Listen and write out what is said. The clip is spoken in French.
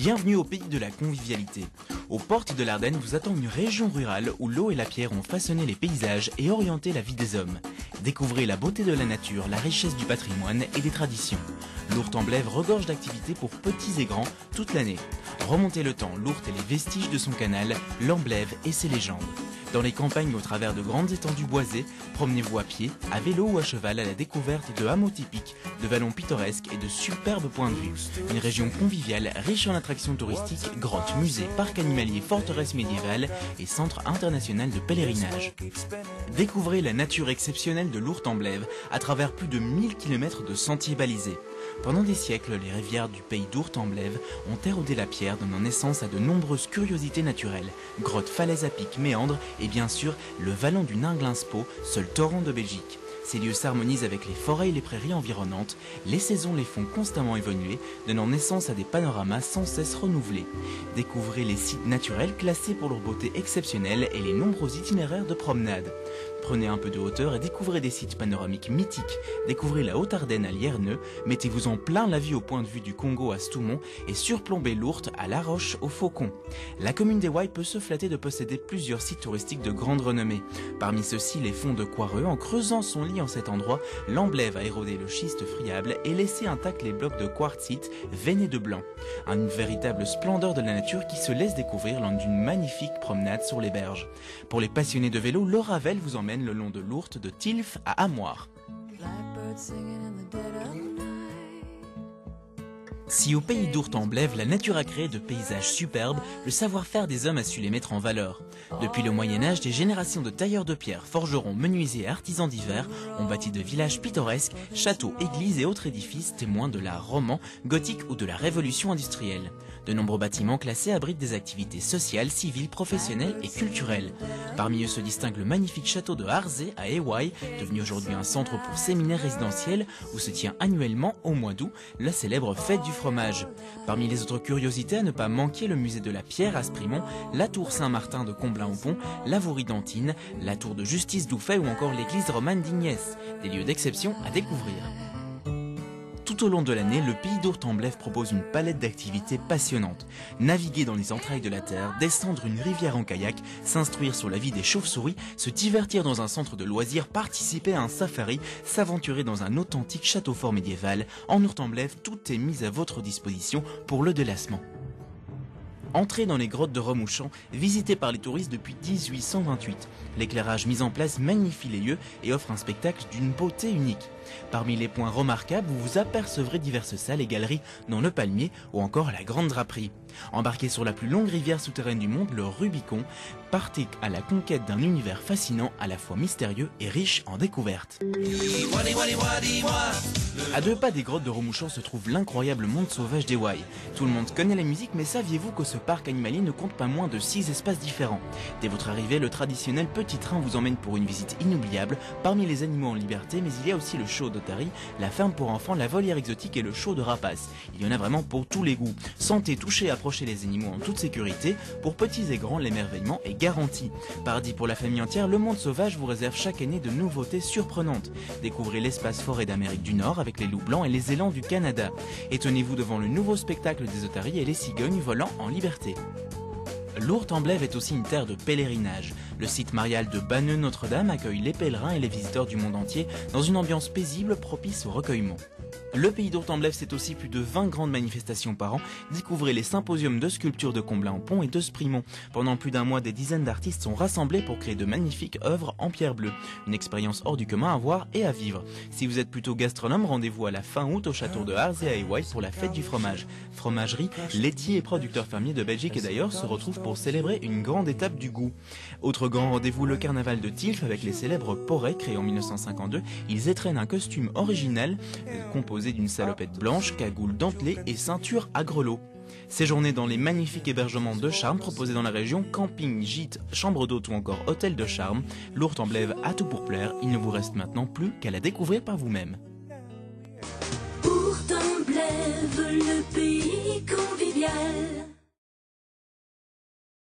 Bienvenue au pays de la convivialité. Aux portes de l'Ardenne vous attend une région rurale où l'eau et la pierre ont façonné les paysages et orienté la vie des hommes. Découvrez la beauté de la nature, la richesse du patrimoine et des traditions. L'Ourthe-en-Blève regorge d'activités pour petits et grands toute l'année. Remontez le temps, l'Ourthe et les vestiges de son canal, l'Amblève et ses légendes. Dans les campagnes au travers de grandes étendues boisées, promenez-vous à pied, à vélo ou à cheval à la découverte de hameaux typiques, de vallons pittoresques et de superbes points de vue. Une région conviviale, riche en attractions touristiques, grottes, musées, parcs animaliers, forteresses médiévales et centre international de pèlerinage. Découvrez la nature exceptionnelle de l'Ourthe-en-Blève à travers plus de 1000 km de sentiers balisés. Pendant des siècles, les rivières du pays d'Ourthe-en-Blève ont érodé la pierre, donnant naissance à de nombreuses curiosités naturelles. Grottes, falaises à pic, méandres et bien sûr le vallon du Ninglinspot, seul torrent de Belgique. Ces lieux s'harmonisent avec les forêts et les prairies environnantes, les saisons les font constamment évoluer, donnant naissance à des panoramas sans cesse renouvelés. Découvrez les sites naturels classés pour leur beauté exceptionnelle et les nombreux itinéraires de promenade. Prenez un peu de hauteur et découvrez des sites panoramiques mythiques. Découvrez la Haute-Ardenne à Lierneux, mettez-vous en plein la vue au point de vue du Congo à Stoumont et surplombez l'Ourthe à La Roche au Faucon. La commune d'Éouaille peut se flatter de posséder plusieurs sites touristiques de grande renommée. Parmi ceux-ci, les fonds de Coireux. En creusant son lit en cet endroit, l'Amblève a érodé le schiste friable et laissé intacts les blocs de quartzite veinés de blanc. Une véritable splendeur de la nature qui se laisse découvrir lors d'une magnifique promenade sur les berges. Pour les passionnés de vélo, le Ravel vous emmène le long de l'Ourthe de Tilf à Amoir. Si au pays d'Ourthe-en-Blève, la nature a créé de paysages superbes, le savoir-faire des hommes a su les mettre en valeur. Depuis le Moyen-Âge, des générations de tailleurs de pierre, forgerons, menuisiers et artisans divers ont bâti de villages pittoresques, châteaux, églises et autres édifices témoins de l'art roman, gothique ou de la révolution industrielle. De nombreux bâtiments classés abritent des activités sociales, civiles, professionnelles et culturelles. Parmi eux se distingue le magnifique château de Harzé à Éouaille, devenu aujourd'hui un centre pour séminaires résidentiels où se tient annuellement, au mois d'août, la célèbre fête du fromage. Parmi les autres curiosités à ne pas manquer, le musée de la pierre à Sprimont, la tour Saint-Martin de Comblain-au-Pont, la Vaurie-d'Antine, la tour de Justice d'Ouffet ou encore l'église romane d'Ignès. Des lieux d'exception à découvrir. Tout au long de l'année, le pays d'Ourthe-en-Blève propose une palette d'activités passionnantes. Naviguer dans les entrailles de la terre, descendre une rivière en kayak, s'instruire sur la vie des chauves-souris, se divertir dans un centre de loisirs, participer à un safari, s'aventurer dans un authentique château fort médiéval. En Ourthe-en-Blève, tout est mis à votre disposition pour le délassement. Entrez dans les grottes de Remouchamp, visitées par les touristes depuis 1828. L'éclairage mis en place magnifie les lieux et offre un spectacle d'une beauté unique. Parmi les points remarquables, vous vous apercevrez diverses salles et galeries, dont le Palmier ou encore la Grande Draperie. Embarquez sur la plus longue rivière souterraine du monde, le Rubicon. Partez à la conquête d'un univers fascinant, à la fois mystérieux et riche en découvertes. À 2 pas des grottes de Remouchamp se trouve l'incroyable monde sauvage d'Éouaille. Tout le monde connaît la musique, mais saviez-vous que ce parc animalier ne compte pas moins de 6 espaces différents? Dès votre arrivée, le traditionnel petit train vous emmène pour une visite inoubliable parmi les animaux en liberté, mais il y a aussi le show d'otarie, la ferme pour enfants, la volière exotique et le show de rapaces. Il y en a vraiment pour tous les goûts. Sentez, touchez, approchez les animaux en toute sécurité. Pour petits et grands, l'émerveillement est garanti. Paradis pour la famille entière, le monde sauvage vous réserve chaque année de nouveautés surprenantes. Découvrez l'espace forêt d'Amérique du Nord avec les loups blancs et les élans du Canada. Étonnez-vous devant le nouveau spectacle des otaries et les cigognes volant en liberté. L'Ourthe-en-Blève est aussi une terre de pèlerinage. Le site marial de Banneux-Notre-Dame accueille les pèlerins et les visiteurs du monde entier dans une ambiance paisible propice au recueillement. Le pays d'Ourthe-en-Blève, c'est aussi plus de 20 grandes manifestations par an. Découvrez les symposiums de sculpture de Comblain-au-Pont et de Sprimont. Pendant plus d'un mois, des dizaines d'artistes sont rassemblés pour créer de magnifiques œuvres en pierre bleue. Une expérience hors du commun à voir et à vivre. Si vous êtes plutôt gastronome, rendez-vous à la fin août au château de Harzé à Éouaille pour la fête du fromage. Fromagerie, laitier et producteurs fermiers de Belgique et d'ailleurs se retrouvent pour célébrer une grande étape du goût. Autre grand rendez-vous, le carnaval de Tilf avec les célèbres Porets créés en 1952. Ils étrennent un costume original composé d'une salopette blanche, cagoule dentelée et ceinture à grelots. Séjournez dans les magnifiques hébergements de charme proposés dans la région, camping, gîte, chambre d'hôte ou encore hôtel de charme. L'Ourthe-en-Blève a tout pour plaire, il ne vous reste maintenant plus qu'à la découvrir par vous-même.